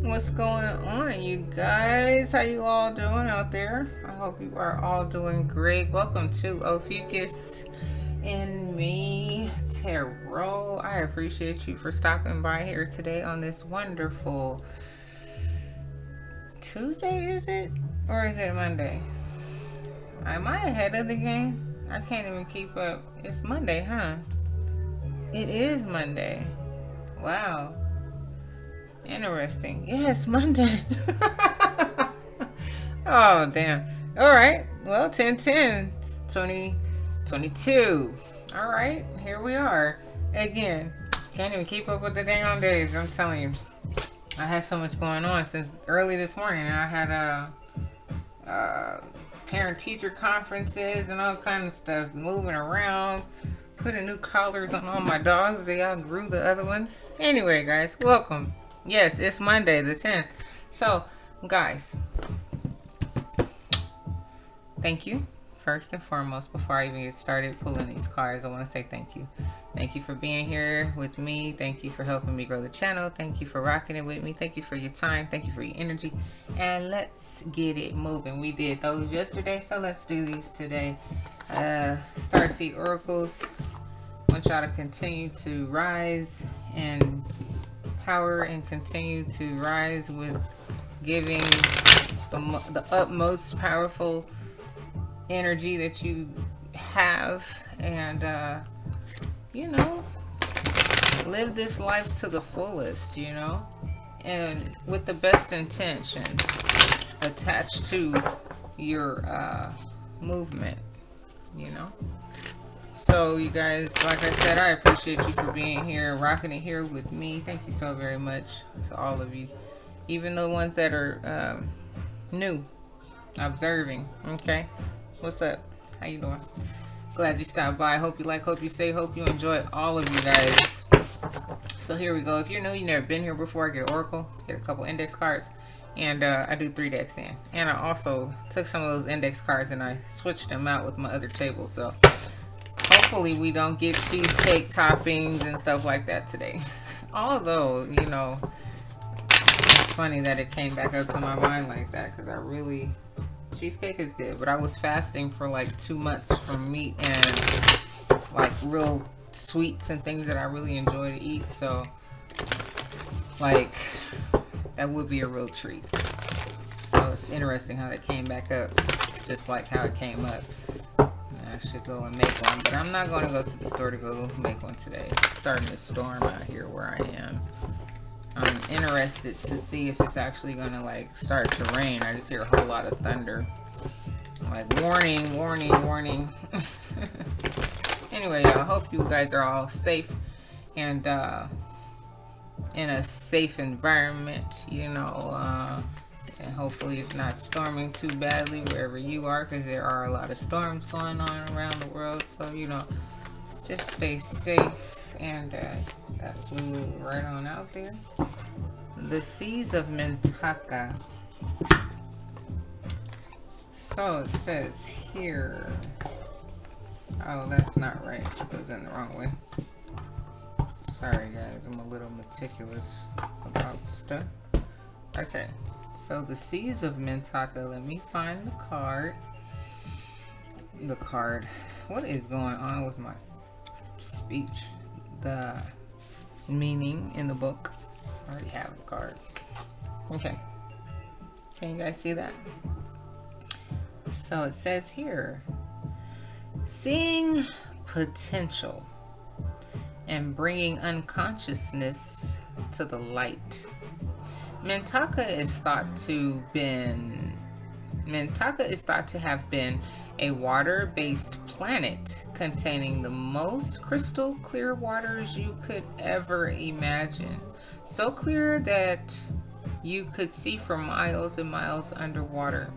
What's going on, you guys? How you all doing out there? I hope you are all doing great. Welcome to Ophiuchus and me, Tarot. I appreciate you for stopping by here today on this wonderful Tuesday, is it? Or is it Monday? Am I ahead of the game? I can't even keep up. It's Monday, huh? It is Monday. Wow. Interesting. Yes, Monday. Oh, damn. All right. Well, 10/10, 2022. All right. Here we are. Again, can't even keep up with the dang on days. I'm telling you. I had so much going on since early this morning. I had parent-teacher conferences and all kind of stuff, moving around, putting new collars on all my dogs. They outgrew the other ones. Anyway, guys, welcome. Yes, it's Monday the 10th. So, guys, thank you. First and foremost, before I even get started pulling these cards, I want to say thank you. Thank you for being here with me. Thank you for helping me grow the channel. Thank you for rocking it with me. Thank you for your time. Thank you for your energy. And let's get it moving. We did those yesterday, so let's do these today. Starseed Oracles. I want y'all to continue to rise and power and continue to rise with giving the utmost powerful energy that you have, and live this life to the fullest, and with the best intentions attached to your movement. So you guys, like I said, I appreciate you for being here, rocking it here with me. Thank you so very much to all of you, even the ones that are new, observing. Okay, what's up? How you doing? Glad you stopped by. Hope you like, hope you say, hope you enjoy, all of you guys. So here we go. If you're new, you've never been here before, I get an oracle, get a couple index cards, and I do 3 decks in. And I also took some of those index cards and I switched them out with my other table. So hopefully we don't get cheesecake toppings and stuff like that today. Although, it's funny that it came back up to my mind like that, because cheesecake is good, but I was fasting for like 2 months from meat and like real sweets and things that I really enjoy to eat. So like that would be a real treat. So it's interesting how that came back up, just like how it came up. I should go and make one, but I'm not going to go to the store to go make one today. It's starting to storm out here where I am. I'm interested to see if it's actually going to like start to rain. I just hear a whole lot of thunder. Like warning, warning, warning. Anyway, I hope you guys are all safe and in a safe environment, and hopefully it's not storming too badly wherever you are, because there are a lot of storms going on around the world. So, just stay safe. And that flew right on out there. The Seas of Mintaka. So it says here. Oh, that's not right. It was in the wrong way. Sorry, guys. I'm a little meticulous about stuff. Okay. So the Seas of Mintaka. Let me find the card. What is going on with my speech? The meaning in the book. I already have the card. Okay. Can you guys see that? So it says here, seeing potential and bringing unconsciousness to the light. Mintaka is thought to have been a water-based planet containing the most crystal clear waters you could ever imagine. So clear that you could see for miles and miles underwater.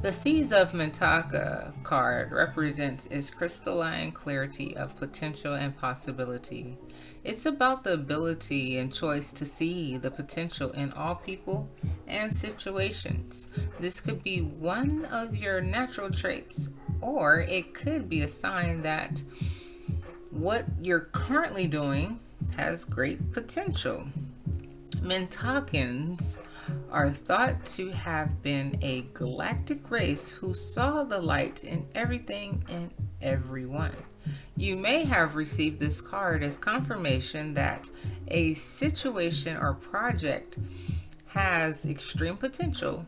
The Seas of Mintaka card represents its crystalline clarity of potential and possibility. It's about the ability and choice to see the potential in all people and situations. This could be one of your natural traits, or it could be a sign that what you're currently doing has great potential. Mintakans are thought to have been a galactic race who saw the light in everything and everyone. You may have received this card as confirmation that a situation or project has extreme potential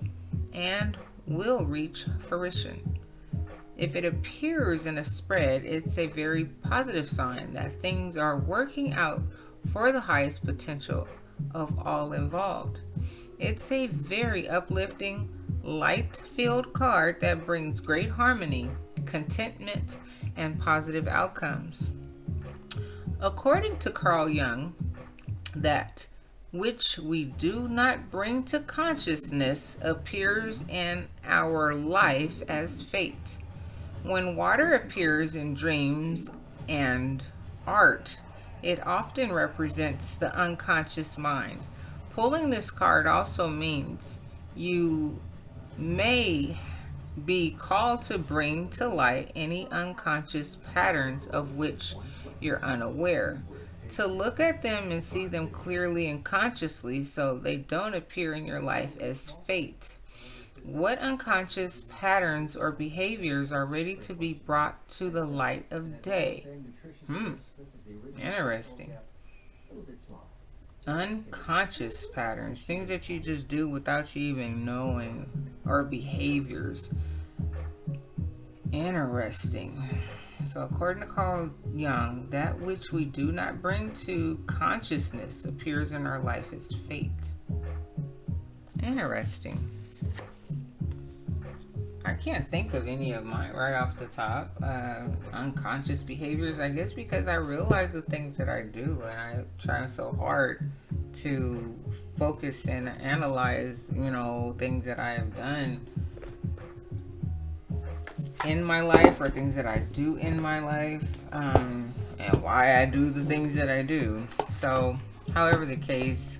and will reach fruition. If it appears in a spread, it's a very positive sign that things are working out for the highest potential of all involved. It's a very uplifting, light-filled card that brings great harmony, contentment, and positive outcomes. According to Carl Jung, that which we do not bring to consciousness appears in our life as fate. When water appears in dreams and art, it often represents the unconscious mind. Pulling this card also means you may be called to bring to light any unconscious patterns of which you're unaware, to look at them and see them clearly and consciously so they don't appear in your life as fate. What unconscious patterns or behaviors are ready to be brought to the light of day? Interesting. Unconscious patterns, things that you just do without you even knowing, or behaviors. Interesting. So according to Carl Jung, that which we do not bring to consciousness appears in our life as fate. Interesting. I can't think of any of mine right off the top. Unconscious behaviors, I guess because I realize the things that I do, and I try so hard to focus and analyze, things that I have done in my life, or things that I do in my life, and why I do the things that I do. So, however the case,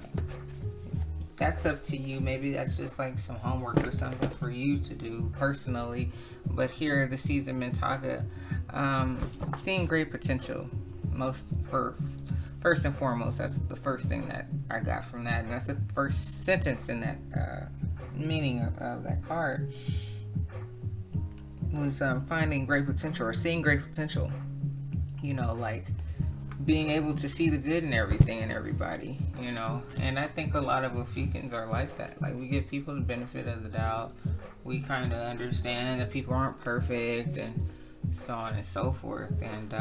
that's up to you. Maybe that's just like some homework or something for you to do personally. But here, the season Mintaka, seeing great potential. First and foremost, that's the first thing that I got from that, and that's the first sentence in that meaning of that card. Was finding great potential or seeing great potential. Like being able to see the good in everything and everybody, and I think a lot of Ophiuchans are like that. Like, we give people the benefit of the doubt. We kind of understand that people aren't perfect and so on and so forth. And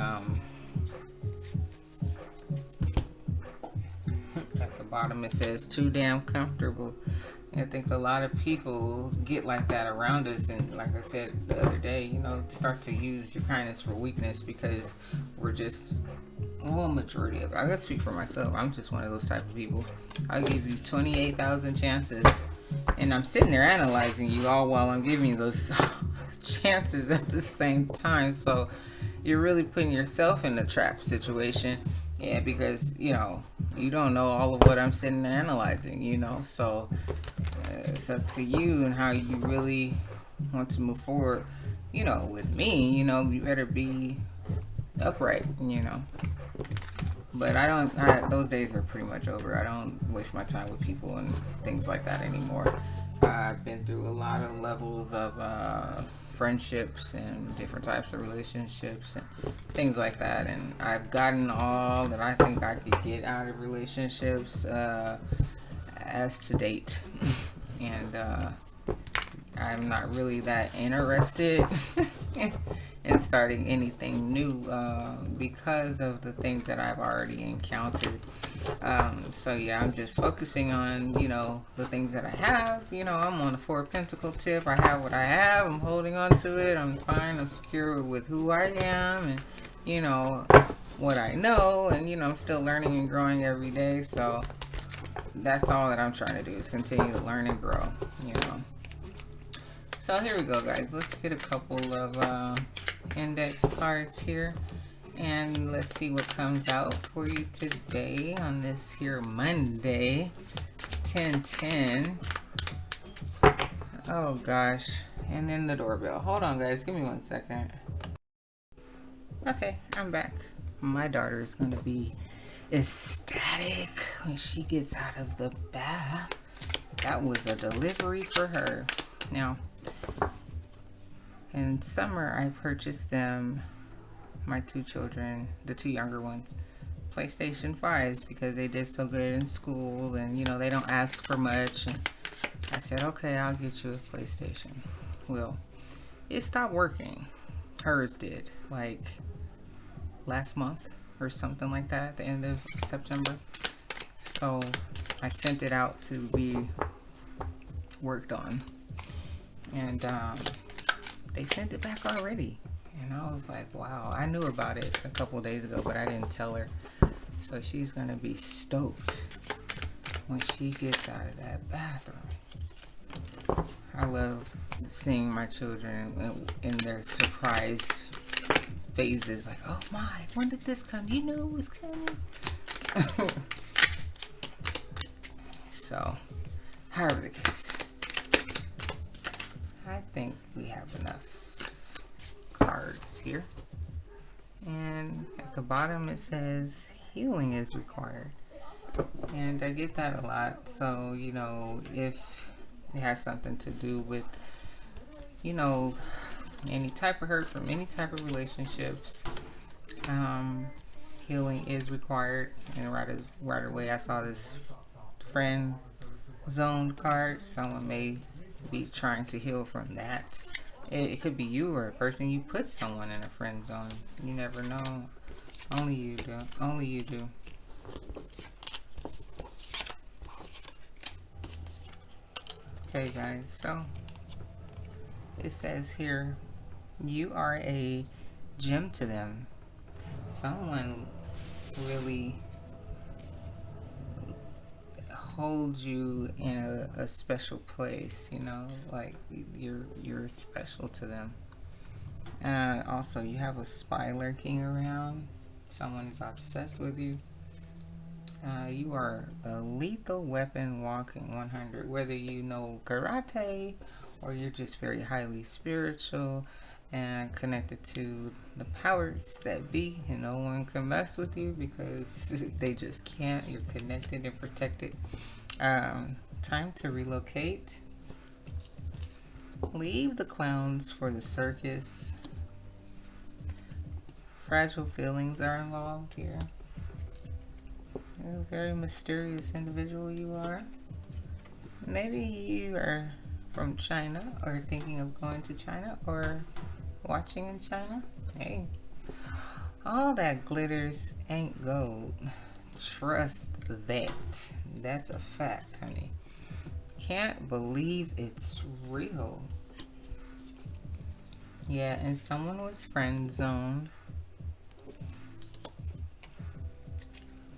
at the bottom it says too damn comfortable. I think a lot of people get like that around us, and like I said the other day, start to use your kindness for weakness, because we're just, majority of it. I gotta speak for myself. I'm just one of those type of people. I give you 28,000 chances, and I'm sitting there analyzing you all while I'm giving you those chances at the same time. So you're really putting yourself in the trap situation. Yeah, because, you don't know all of what I'm sitting there analyzing, so it's up to you and how you really want to move forward, with me, you better be upright, but those days are pretty much over. I don't waste my time with people and things like that anymore. I've been through a lot of levels of friendships and different types of relationships and things like that, and I've gotten all that I think I could get out of relationships as to date. And I'm not really that interested in starting anything new because of the things that I've already encountered. So yeah, I'm just focusing on, the things that I have. I'm on the 4 Pentacle tip. I have what I have. I'm holding on to it. I'm fine. I'm secure with who I am and, what I know. And, I'm still learning and growing every day. So that's all that I'm trying to do, is continue to learn and grow, So here we go, guys. Let's get a couple of index cards here, and let's see what comes out for you today on this here Monday, 10/10. Oh gosh, and then the doorbell. Hold on, guys, give me 1 second. Okay, I'm back. My daughter is going to be ecstatic when she gets out of the bath. That was a delivery for her. Now, in summer, I purchased them, my two children, the two younger ones, PlayStation 5s because they did so good in school and, you know, they don't ask for much. And I said, okay, I'll get you a PlayStation. Well, it stopped working. Hers did, like last month or something like that, at the end of September. So I sent it out to be worked on. And they sent it back already. And I was like, wow, I knew about it a couple days ago, but I didn't tell her. So she's going to be stoked when she gets out of that bathroom. I love seeing my children in their surprised phases. Like, oh my, when did this come? You knew it was coming? So, however the case, I think we have enough cards here. And at the bottom it says healing is required. And I get that a lot. So, you know, if it has something to do with, you know, any type of hurt from any type of relationships, healing is required. And right away I saw this friend zone card. Someone may be trying to heal from that. It could be you or a person you put someone in a friend zone. You never know. Only you do. Only you do. Okay, guys. So it says here, you are a gem to them. Someone really holds you in a special place, you know, like you're special to them. And also you have a spy lurking around. Someone is obsessed with you. You are a lethal weapon walking 100, whether you know karate or you're just very highly spiritual and connected to the powers that be, and no one can mess with you because they just can't. You're connected and protected. Time to relocate. Leave the clowns for the circus. Fragile feelings are involved here. You're a very mysterious individual you are. Maybe you are from China or thinking of going to China or watching in China. Hey, all that glitters ain't gold. Trust that. That's a fact, honey. Can't believe it's real. Yeah, and someone was friend zoned.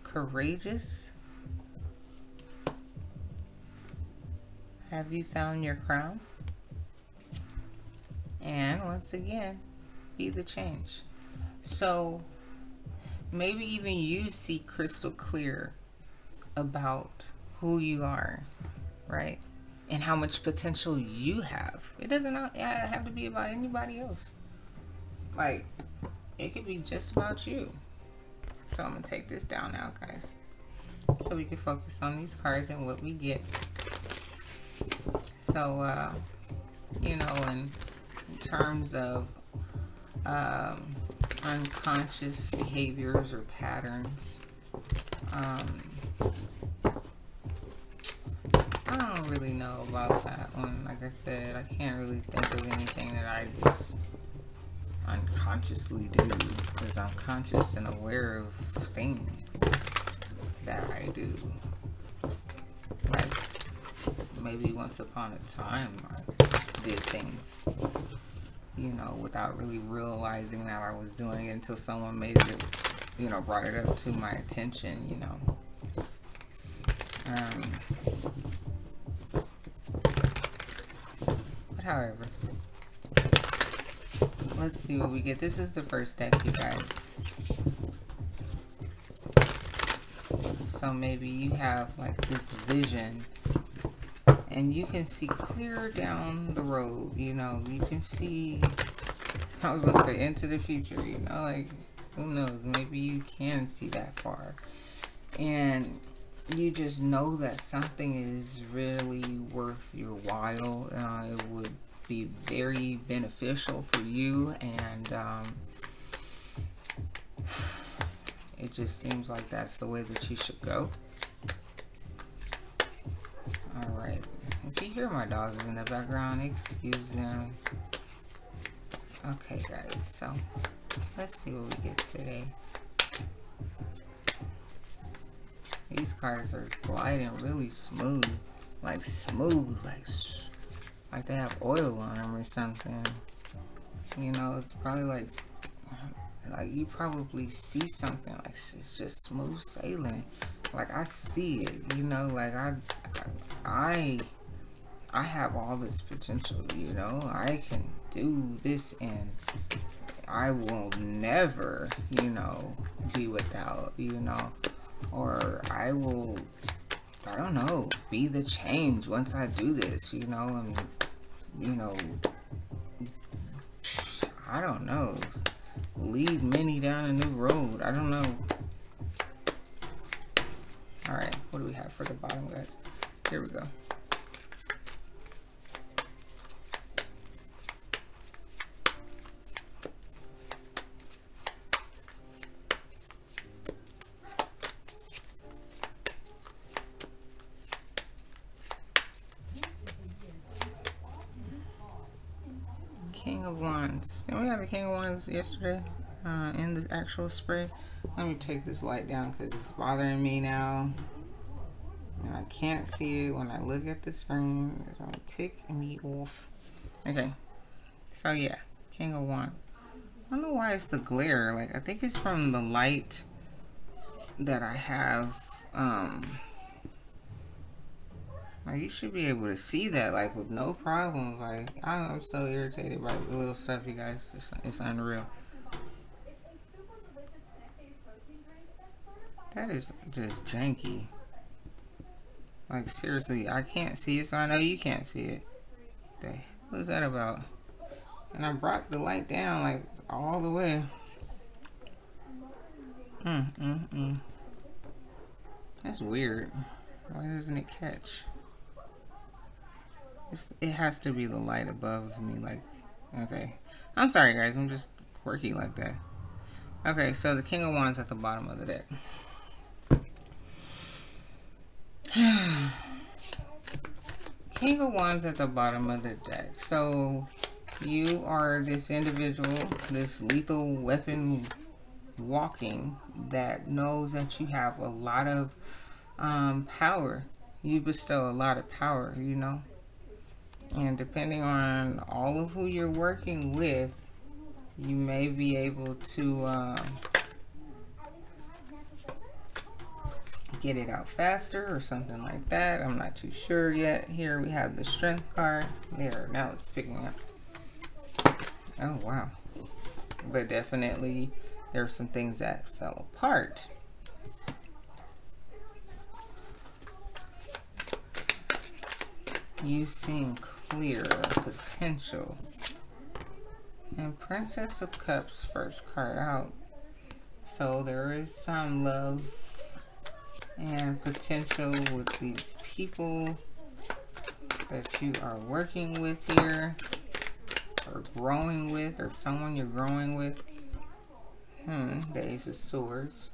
Courageous. Have you found your crown? And once again, be the change. So maybe even you see crystal clear about who you are, right? And how much potential you have. It doesn't have to be about anybody else. Like, it could be just about you. So I'm going to take this down now, guys, so we can focus on these cards and what we get. So, you know, in terms of unconscious behaviors or patterns, I don't really know about that one. Like I said, I can't really think of anything that I just unconsciously do, because I'm conscious and aware of things that I do. Like, maybe once upon a time I did things, you know, without really realizing that I was doing it until someone made it, you know, brought it up to my attention, you know. But however, let's see what we get. This is the first deck, you guys. So maybe you have like this vision and you can see clear down the road, you know. You can see, I was gonna say into the future, you know, like, who knows, maybe you can see that far. and you just know that something is really worth your while. It would be very beneficial for you, and it just seems like that's the way that you should go. Alright, if you hear my dogs in the background, excuse them. Okay guys, so let's see what we get today. These cards are gliding really smooth. Like smooth, like they have oil on them or something. You know, it's probably like you probably see something like it's just smooth sailing. Like I see it, you know, like I have all this potential, you know. I can do this and I will never, you know, be without, you know, or I will, I don't know, be the change once I do this, you know, and, you know, I don't know, lead many down a new road. I don't know. Alright, what do we have for the bottom, guys? Here we go. King of Wands. Didn't we have a King of Wands yesterday in the actual spray? Let me take this light down because it's bothering me now. And I can't see it when I look at the screen. It's going to tick me off. Okay. So yeah, King of Wands. I don't know why it's the glare. Like, I think it's from the light that I have. Like, you should be able to see that, like, with no problems. Like, I'm so irritated by the little stuff, you guys. It's unreal. That is just janky. Like, seriously, I can't see it, so I know you can't see it. The hell is that about? And I brought the light down, like, all the way. That's weird. Why doesn't it catch? It has to be the light above me, like, okay. I'm sorry, guys. I'm just quirky like that. Okay, so the King of Wands at the bottom of the deck. King of Wands at the bottom of the deck. So, you are this individual, this lethal weapon walking, that knows that you have a lot of power. You bestow a lot of power, you know. And depending on all of who you're working with, you may be able to get it out faster or something like that. I'm not too sure yet. Here we have the Strength card. There, now it's picking up. Oh, wow. But definitely there are some things that fell apart. You've seen clear potential. And Princess of Cups, first card out. So there is some love and potential with these people that you are working with here, or growing with, or someone you're growing with. The Ace of Swords.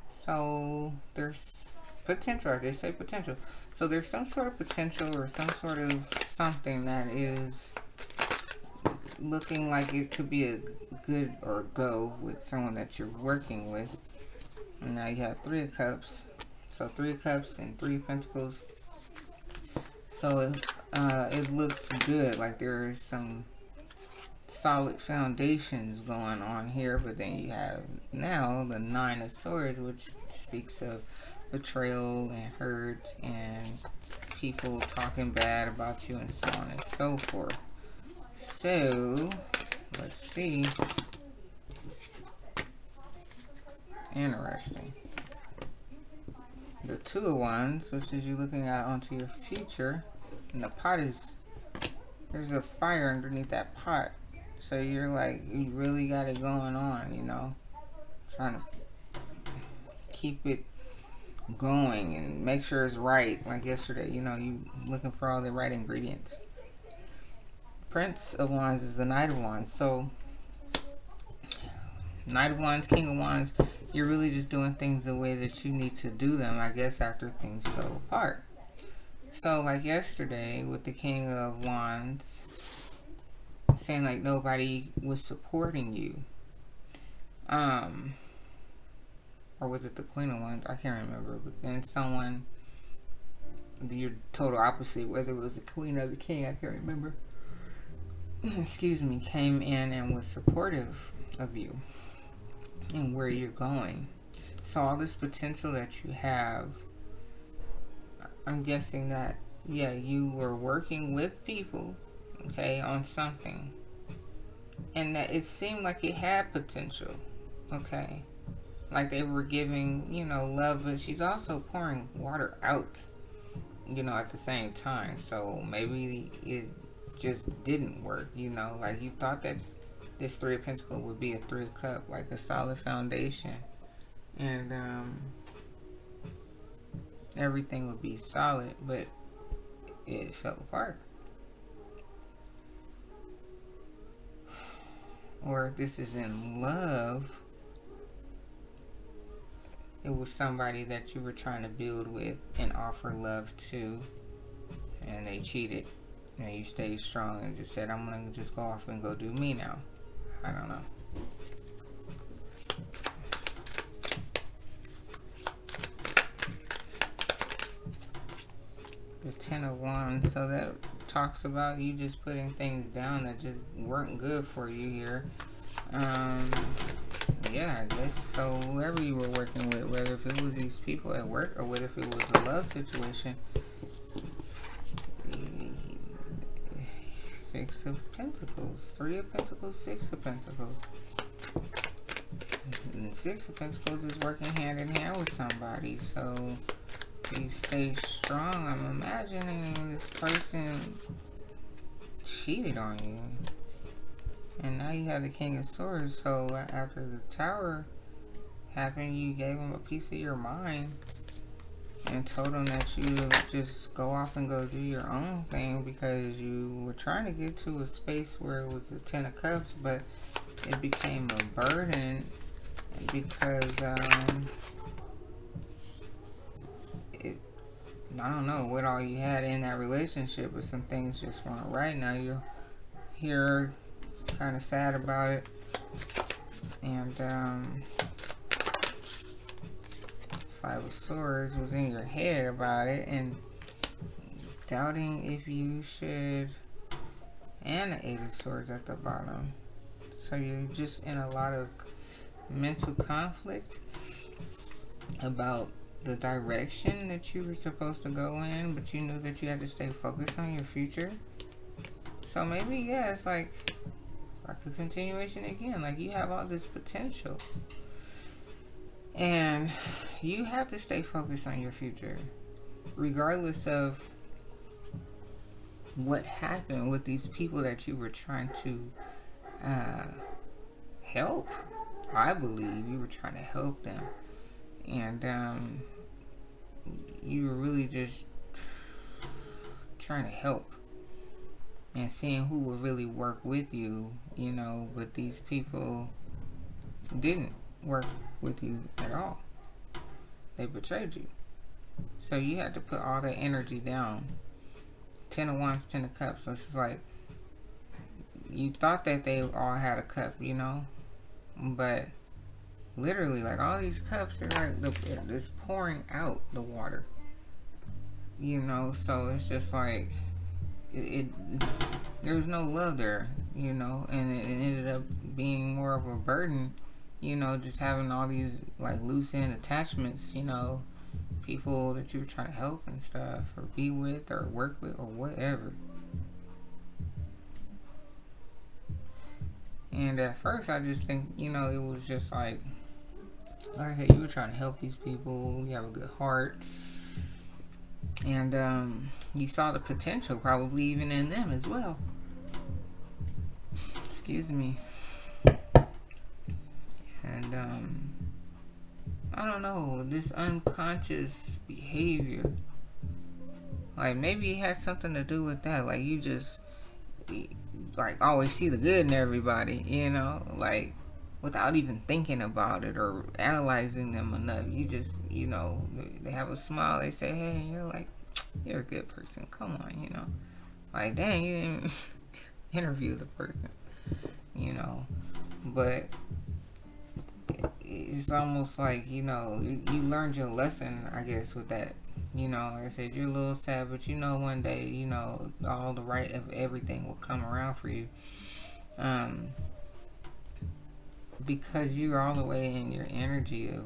So there's potential. They say potential. So there's some sort of potential or some sort of something that is looking like it could be a good or go with someone that you're working with. And now you have Three of Cups. So 3 of Cups and 3 of Pentacles. So it looks good. Like there is some solid foundations going on here. But then you have now the 9 of Swords, which speaks of betrayal and hurt and people talking bad about you and so on and so forth. So let's see. Interesting. The 2 of Wands, which is you looking out onto your future, and the pot is, there's a fire underneath that pot. So you're like, you really got it going on, you know, trying to keep it going and make sure it's right. Like yesterday, you know, you looking for all the right ingredients. Prince of Wands is the Knight of Wands. So, Knight of Wands, King of Wands, you're really just doing things the way that you need to do them, I guess, after things fell apart. So, like yesterday with the King of Wands, saying like nobody was supporting you. Or was it the Queen of Wands? I can't remember. But then someone, your total opposite, whether it was the Queen or the King, I can't remember. Excuse me, came in and was supportive of you and where you're going. So all this potential that you have, I'm guessing that, yeah, you were working with people, okay, on something. And that it seemed like it had potential, okay. Like they were giving, you know, love, but she's also pouring water out, you know, at the same time. So maybe it just didn't work, you know. Like you thought that this Three of Pentacles would be a Three of Cups, like a solid foundation. And everything would be solid, but it fell apart. Or if this is in love, it was somebody that you were trying to build with and offer love to, and they cheated, and you stayed strong and just said, I'm gonna just go off and go do me now. I don't know. The Ten of Wands, so that talks about you just putting things down that just weren't good for you here. Yeah, I guess so. Whoever you were working with, whether if it was these people at work or whether if it was a love situation. Six of Pentacles, Three of Pentacles, Six of Pentacles. And Six of Pentacles is working hand in hand with somebody. So you stay strong. I'm imagining this person cheated on you. And now you have the King of Swords. So after the Tower happened, you gave him a piece of your mind and told him that you would just go off and go do your own thing because you were trying to get to a space where it was a Ten of Cups, but it became a burden because I don't know what all you had in that relationship, but some things just weren't right. Now you're here kind of sad about it, and Five of Swords was in your head about it and doubting if you should, and the Eight of Swords at the bottom. So you're just in a lot of mental conflict about the direction that you were supposed to go in, but you knew that you had to stay focused on your future. So maybe, yeah, it's like a continuation again. Like you have all this potential and you have to stay focused on your future regardless of what happened with these people that you were trying to help. I believe you were trying to help them, and you were really just trying to help and seeing who would really work with you, you know, but these people didn't work with you at all. They betrayed you. So you had to put all that energy down. Ten of Wands, Ten of Cups. So it's like you thought that they all had a cup, you know, but literally, like all these cups, they're like it's pouring out the water, you know. So it's just like there was no love there, you know, and it ended up being more of a burden, you know, just having all these like loose end attachments, you know, people that you were trying to help and stuff, or be with, or work with, or whatever. And at first, I just think, you know, it was just like hey, you were trying to help these people, you have a good heart, and you saw the potential probably even in them as well. Excuse me. And I don't know, this unconscious behavior. Like maybe it has something to do with that. Like you just like always see the good in everybody, you know, like without even thinking about it or analyzing them enough. You just, you know, they have a smile, they say, hey, and you're like, you're a good person. Come on, you know. Like, dang, you didn't interview the person, you know. But it's almost like, you know, you learned your lesson, I guess, with that. You know, like I said, you're a little sad, but you know one day, you know, all the right of everything will come around for you. Because you're all the way in your energy of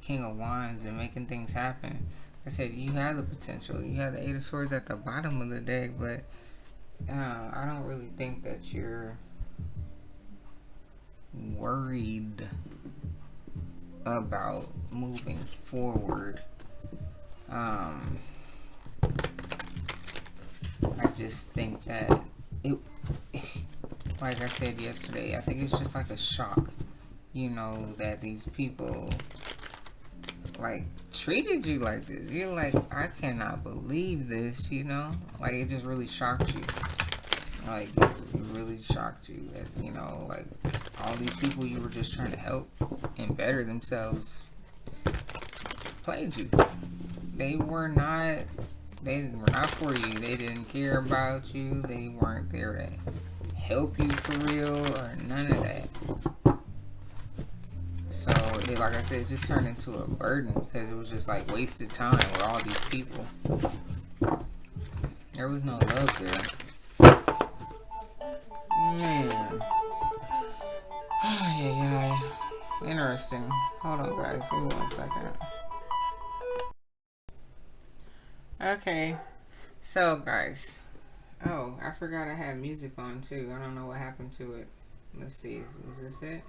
King of Wands and making things happen. Like I said, you have the potential. You have the Eight of Swords at the bottom of the deck, but I don't really think that you're worried about moving forward. I just think that it, like I said yesterday, I think it's just like a shock, you know, that these people like treated you like this. You're like, I cannot believe this, you know, like it just really shocked you. Like it really shocked you that, you know, like all these people you were just trying to help and better themselves played you. They were not for you. They didn't care about you. They weren't there to help you for real or none of that. So it, like I said, it just turned into a burden because it was just like wasted time with all these people. There was no love there. Man. Yeah. Interesting. Hold on, guys. Give me 1 second. Okay. So, guys. Oh, I forgot I had music on, too. I don't know what happened to it. Let's see. Is this it?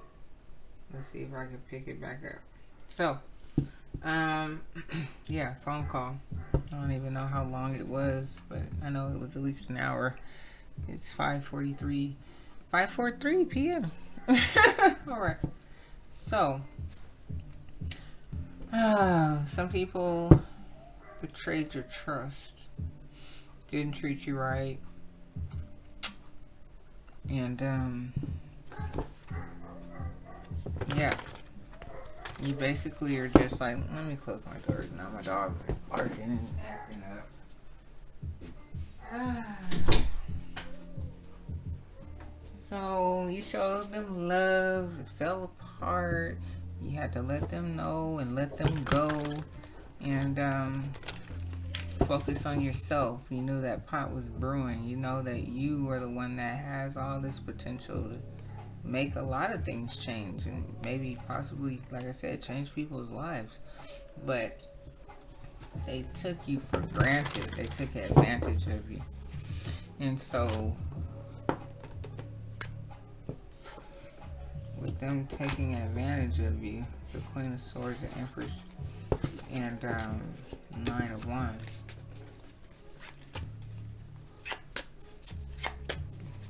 Let's see if I can pick it back up. So, yeah, phone call. I don't even know how long it was, but I know it was at least an hour. It's 5:43 p.m. All right. So, some people betrayed your trust, didn't treat you right, and yeah, you basically are just like, let me close my doors now. My dog's like barking and acting up. So you showed them love, it fell apart. You had to let them know and let them go, and focus on yourself. You knew that pot was brewing. You know that you are the one that has all this potential to make a lot of things change and maybe possibly, like I said, change people's lives. But they took you for granted. They took advantage of you. And so with them taking advantage of you, the Queen of Swords, the Empress, and Nine of Wands,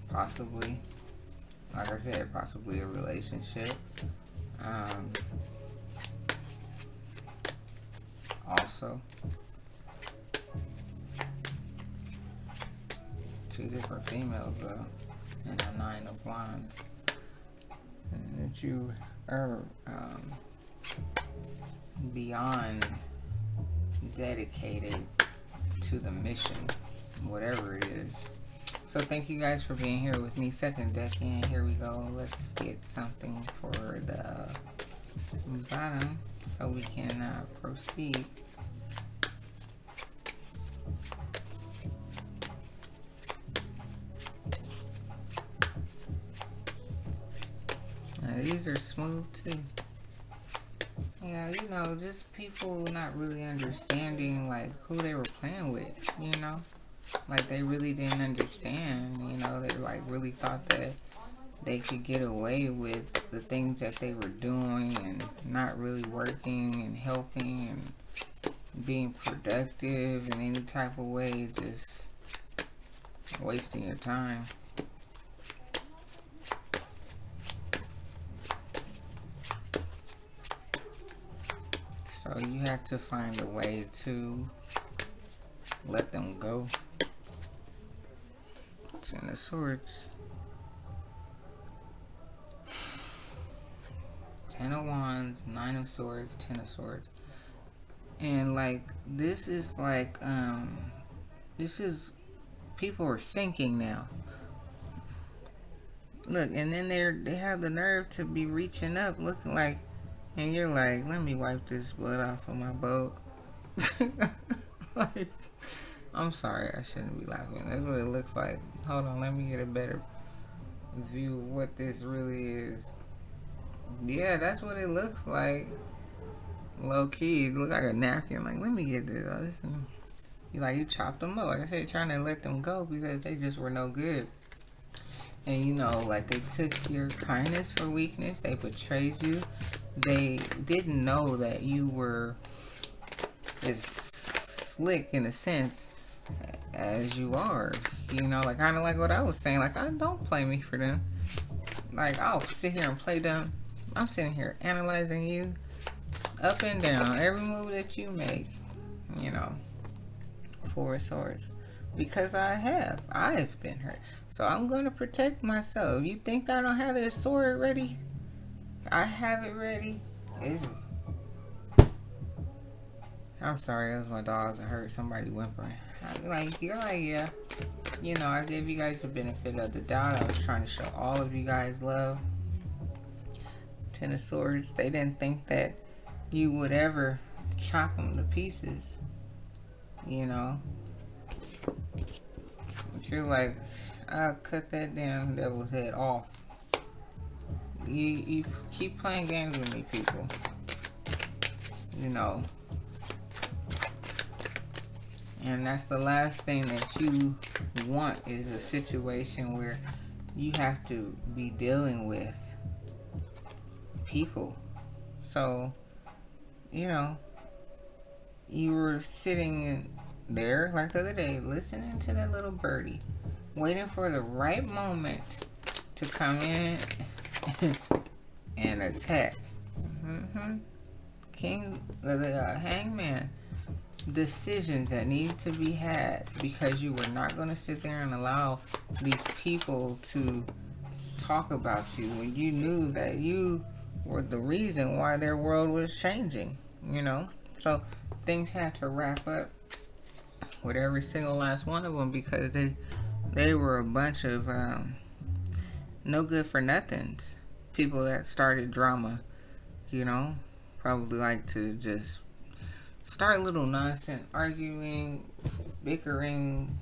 possibly, like I said, possibly a relationship. Also, two different females though, and a Nine of Wands. And that you are beyond dedicated to the mission, whatever it is. So thank you guys for being here with me. Second deck in. Here we go. Let's get something for the bottom so we can proceed. Now, these are smooth too. Yeah, you know, just people not really understanding like who they were playing with, you know? Like they really didn't understand, you know, they like really thought that they could get away with the things that they were doing and not really working and helping and being productive in any type of way, just wasting your time. So you have to find a way to let them go. Ten of Swords. Ten of Wands, Nine of Swords, Ten of Swords. And like, this is like, this is, people are sinking now. Look, and then they have the nerve to be reaching up, looking like, and you're like, let me wipe this blood off of my boat. Like, I'm sorry, I shouldn't be laughing. That's what it looks like. Hold on, let me get a better view of what this really is. Yeah, that's what it looks like. Low key, it look like a napkin. Like, let me get this. Oh, this you chopped them up. Like I said, trying to let them go because they just were no good. And you know, like, they took your kindness for weakness. They betrayed you. They didn't know that you were as slick in a sense as you are. You know, like, kind of like what I was saying. Like, don't play me for them. Like, I'll sit here and play them. I'm sitting here analyzing you up and down, every move that you make, you know. Four of Swords. Because I've been hurt. So I'm going to protect myself. You think I don't have this sword ready? I have it ready. I'm sorry, that was my dogs. I heard somebody whimpering. You're like, yeah. You know, I gave you guys the benefit of the doubt. I was trying to show all of you guys love. Ten of Swords. They didn't think that you would ever chop them to pieces. You know. But you're like, I'll cut that damn devil's head off. You keep playing games with me, people. You know. And that's the last thing that you want, is a situation where you have to be dealing with people. So, you know, you were sitting there like the other day, listening to that little birdie, waiting for the right moment to come in and attack. King, the Hangman. Decisions that need to be had, because you were not going to sit there and allow these people to talk about you when you knew that you were the reason why their world was changing, you know. So things had to wrap up with every single last one of them, because they were a bunch of no good for nothings. People that started drama, you know, probably like to just start little nonsense, arguing, bickering.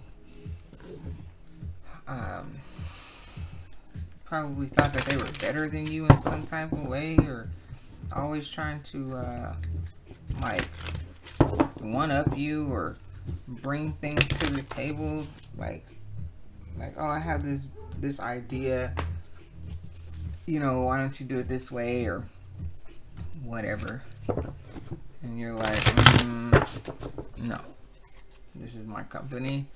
Probably thought that they were better than you in some type of way, or always trying to like one up you or bring things to the table. Like oh, I have this idea. You know, why don't you do it this way or whatever? And you're like, no, this is my company.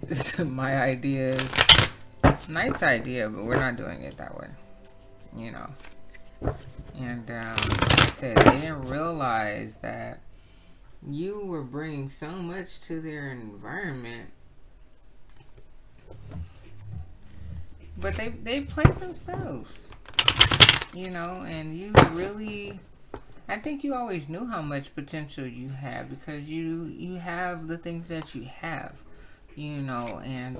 This is my ideas. Nice idea, but we're not doing it that way, you know. And like I said, they didn't realize that you were bringing so much to their environment. But they played themselves, you know, and you really... I think you always knew how much potential you had, because you have the things that you have, you know, and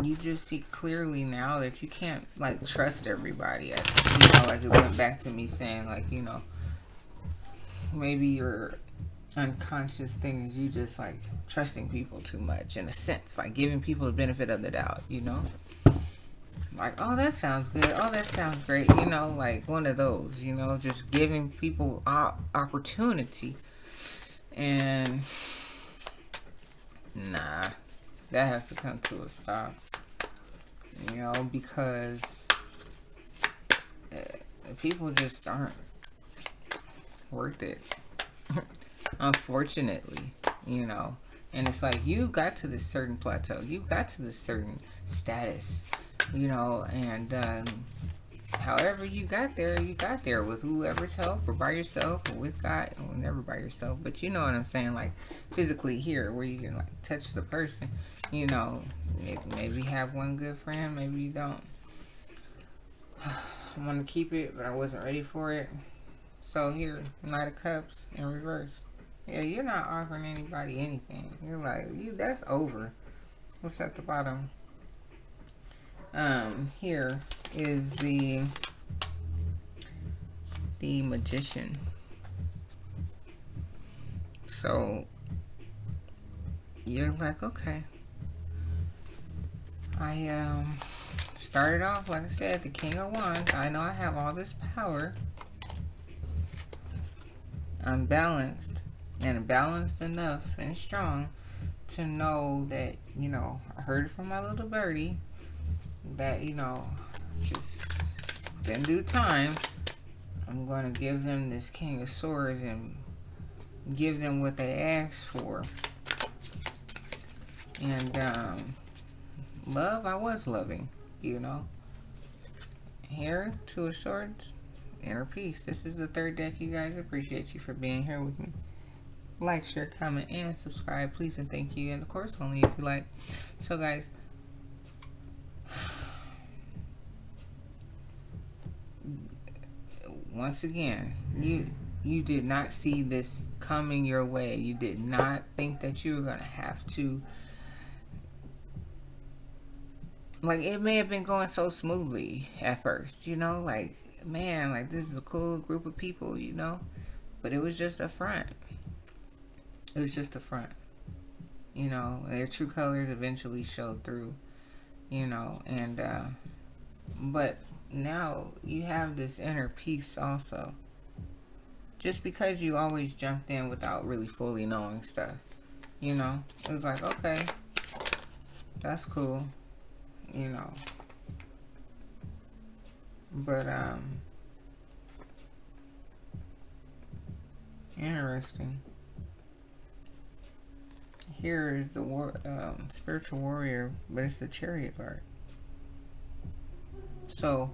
you just see clearly now that you can't, like, trust everybody. You know, like, it went back to me saying, like, you know, maybe your unconscious thing is you just, like, trusting people too much, in a sense, like giving people the benefit of the doubt, you know. Like, oh, that sounds good. Oh, that sounds great. You know, like one of those, you know, just giving people opportunity. And nah, that has to come to a stop. You know, because people just aren't worth it. Unfortunately, you know. And it's like, you got to this certain plateau. You got to this certain status. You know, and however you got there with whoever's help, or by yourself, or with God. Well, never by yourself, but you know what I'm saying, like physically here, where you can like touch the person. You know, maybe have one good friend, maybe you don't. I want to keep it, but I wasn't ready for it. So here, Knight of Cups in reverse. Yeah, you're not offering anybody anything. You're like, that's over. What's at the bottom? Here is the Magician. So you're like, okay. I started off, like I said, the King of Wands. I know I have all this power. I'm balanced, and balanced enough and strong to know that, you know, I heard it from my little birdie that, you know, just within due time, I'm going to give them this King of Swords and give them what they asked for. And love, I was loving, you know. Here, Two of Swords, Inner Peace. This is the third deck, you guys. Appreciate you for being here with me. Like, share, comment, and subscribe, please, and thank you. And of course, only if you like. So, guys, once again, you did not see this coming your way. You did not think that you were going to have to, like, it may have been going so smoothly at first, you know, like, man, like, this is a cool group of people, you know, but it was just a front. It was just a front, you know. Their true colors eventually showed through, you know, and but now you have this inner peace also, just because you always jumped in without really fully knowing stuff, you know. It was like, okay, that's cool, you know, but interesting. Here is the spiritual warrior, but it's the Chariot card. So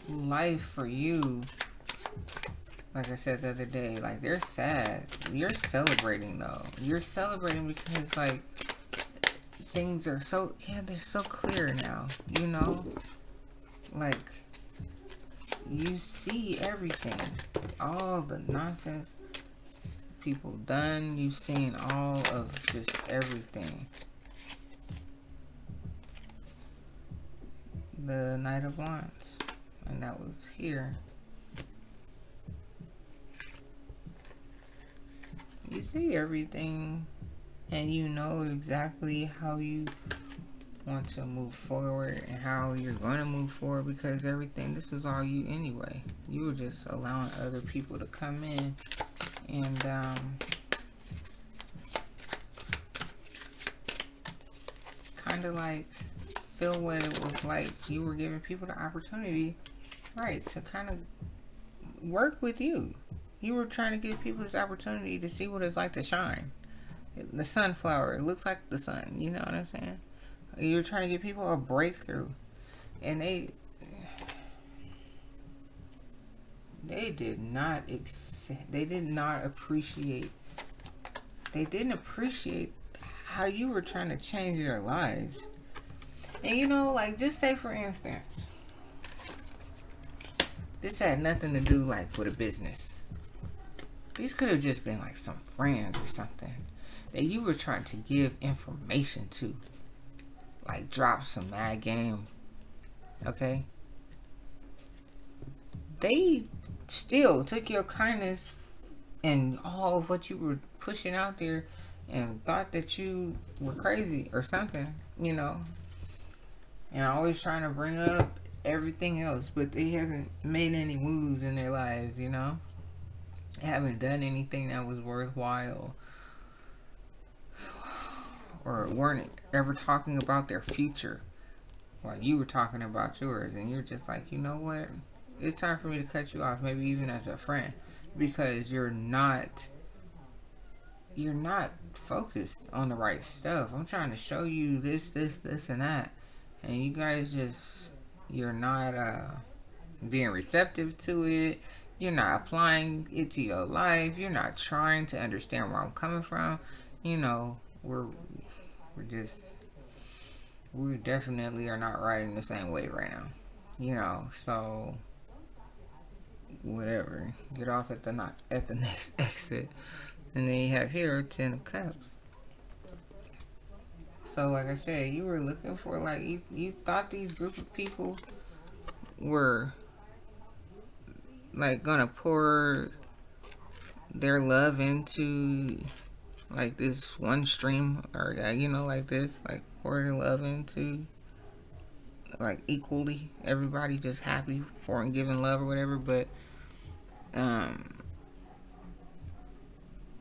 life for you, like I said the other day, like, they're sad. You're celebrating though. You're celebrating because, like, things are so, yeah, they're so clear now, you know, like, you see everything, all the nonsense people done. You've seen all of just everything. The Knight of Wands, and that was here. You see everything, and you know exactly how you want to move forward and how you're going to move forward, because everything, this was all you anyway. You were just allowing other people to come in and kind of like feel what it was like. You were giving people the opportunity, right, to kind of work with you. You were trying to give people this opportunity to see what it's like to shine. The sunflower, it looks like the sun, you know what I'm saying? You were trying to give people a breakthrough, and they did not appreciate. They didn't appreciate how you were trying to change their lives. And, you know, like, just say for instance, this had nothing to do, like, with a business. These could have just been like some friends or something that you were trying to give information to, like drop some mad game, okay? They still took your kindness and all of what you were pushing out there and thought that you were crazy or something, you know, and always trying to bring up everything else, but they haven't made any moves in their lives, you know. They haven't done anything that was worthwhile, or weren't ever talking about their future while you were talking about yours. And you're just like, you know what, it's time for me to cut you off, maybe even as a friend, because you're not focused on the right stuff. I'm trying to show you this, and that, and you guys just, you're not being receptive to it. You're not applying it to your life. You're not trying to understand where I'm coming from. You know, we're just, we definitely are not riding the same wave right now. You know, so whatever. Get off at the next exit. And then you have here 10 of Cups. So like I said, you were looking for, like, you thought these group of people were like gonna pour their love into like this one stream, or you know, like this, like pour their love into like equally, everybody just happy for and giving love or whatever. But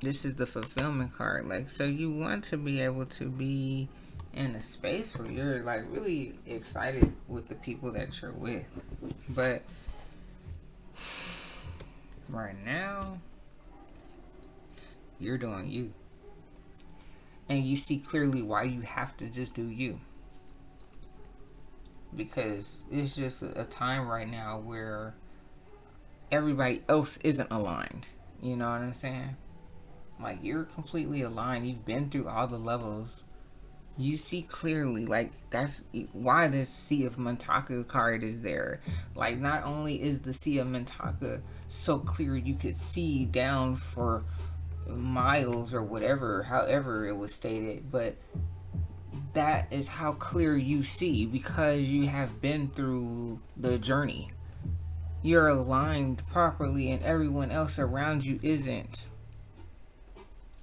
this is the fulfillment card. Like, so you want to be able to be in a space where you're like really excited with the people that you're with. But right now, you're doing you. And you see clearly why you have to just do you. Because it's just a time right now where everybody else isn't aligned. You know what I'm saying? Like, you're completely aligned. You've been through all the levels. You see clearly, like, that's why this Sea of Mintaka card is there. Like, not only is the Sea of Mintaka so clear you could see down for miles or whatever, however it was stated, but that is how clear you see because you have been through the journey. You're aligned properly and everyone else around you isn't.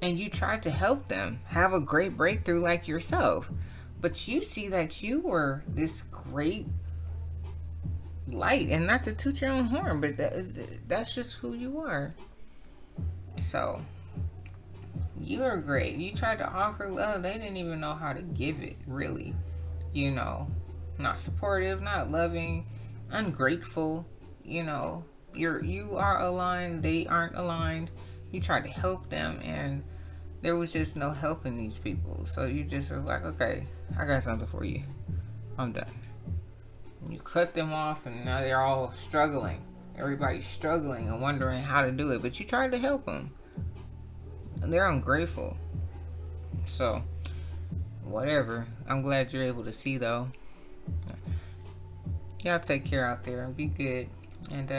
And you tried to help them have a great breakthrough like yourself. But you see that you were this great light. And not to toot your own horn, but that's just who you are. So, you are great. You tried to offer love. They didn't even know how to give it, really. You know, not supportive, not loving, ungrateful. You know, you are aligned. They aren't aligned. You tried to help them, and there was just no helping these people. So you just were like, okay, I got something for you. I'm done. And you cut them off, and now they're all struggling. Everybody's struggling and wondering how to do it. But you tried to help them. And they're ungrateful. So, whatever. I'm glad you're able to see, though. Y'all take care out there and be good. And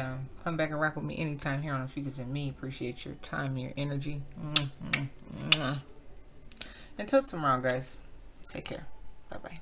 come back and rock with me anytime here on Ophiuchus and Me. Appreciate your time, your energy. Until tomorrow, guys. Take care. Bye-bye.